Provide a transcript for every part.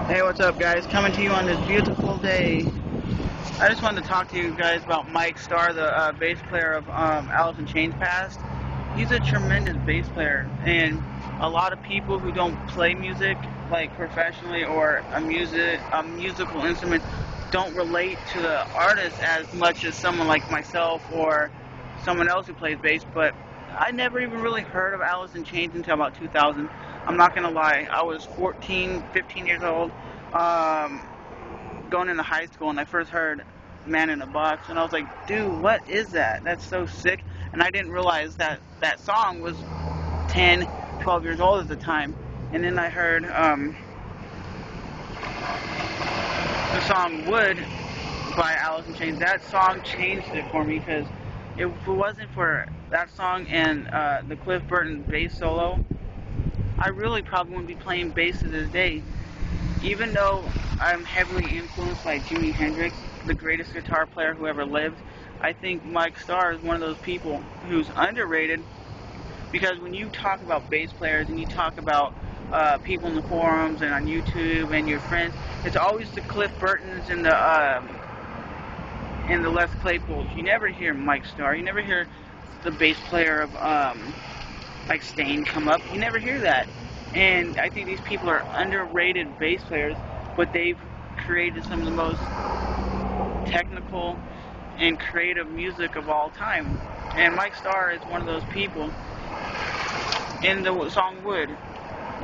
Hey, what's up, guys? Coming to you on this beautiful day. I just wanted to talk to you guys about Mike Starr, the bass player of Alice in Chains past. He's a tremendous bass player, and a lot of people who don't play music like professionally or a musical instrument don't relate to the artist as much as someone like myself or someone else who plays bass. But I never even really heard of Alice in Chains until about 2000. I'm not gonna lie, I was 14, 15 years old, going into high school, and I first heard Man in a Box, and I was like, dude, what is that? That's so sick. And I didn't realize that that song was 10, 12 years old at the time. And then I heard the song Wood by Alice in Chains. That song changed it for me, because if it wasn't for that song and the Cliff Burton bass solo, I really probably wouldn't be playing bass to this day. Even though I'm heavily influenced by Jimi Hendrix, the greatest guitar player who ever lived, I think Mike Starr is one of those people who's underrated, because when you talk about bass players and you talk about people in the forums and on YouTube and your friends, it's always the Cliff Burtons and the Les Claypools. You never hear Mike Starr. You never hear the bass player of like Stain come up. You never hear that. And I think these people are underrated bass players, but they've created some of the most technical and creative music of all time. And Mike Starr is one of those people. In the song Wood,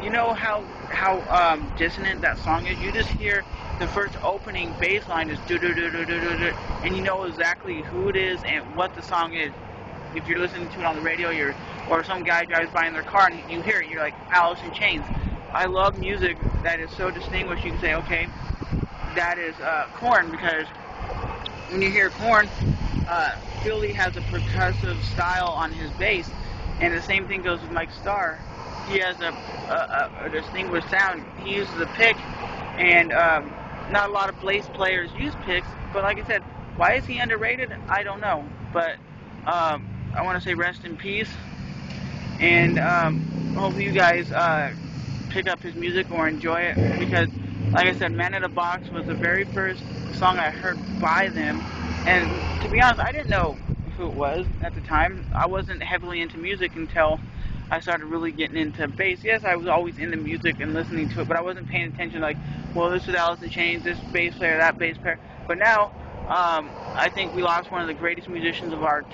you know how dissonant that song is? You just hear the first opening bass line is do do do do do do do, and you know exactly who it is and what the song is. If you're listening to it on the radio, or some guy drives by in their car and you hear it, you're like, Alice in Chains. I love music that is so distinguished. You can say, okay, that is Korn, because when you hear Korn, Philly has a percussive style on his bass, and the same thing goes with Mike Starr. He has a distinguished sound. He uses a pick, and not a lot of bass players use picks, but like I said, why is he underrated? I don't know, but I want to say rest in peace, and hope you guys pick up his music or enjoy it, because like I said, Man in a Box was the very first song I heard by them, and to be honest, I didn't know who it was at the time. I wasn't heavily into music until I started really getting into bass. Yes, I was always into music and listening to it, but I wasn't paying attention, like, well, this was Alice in Chains, this bass player, that bass player. But now, I think we lost one of the greatest musicians of our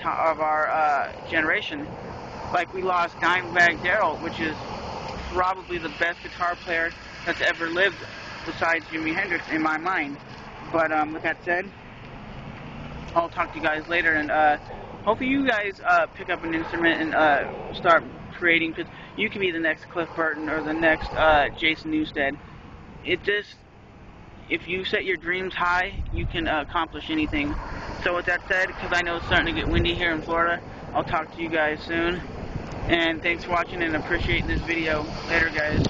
generation. Like, we lost Dimebag Darrell, which is probably the best guitar player that's ever lived besides Jimi Hendrix in my mind. But with that said, I'll talk to you guys later, and hopefully you guys pick up an instrument and start creating, because you can be the next Cliff Burton or the next Jason Newsted. If you set your dreams high, you can accomplish anything. So with that said, because I know it's starting to get windy here in Florida, I'll talk to you guys soon. And thanks for watching and appreciating this video. Later, guys.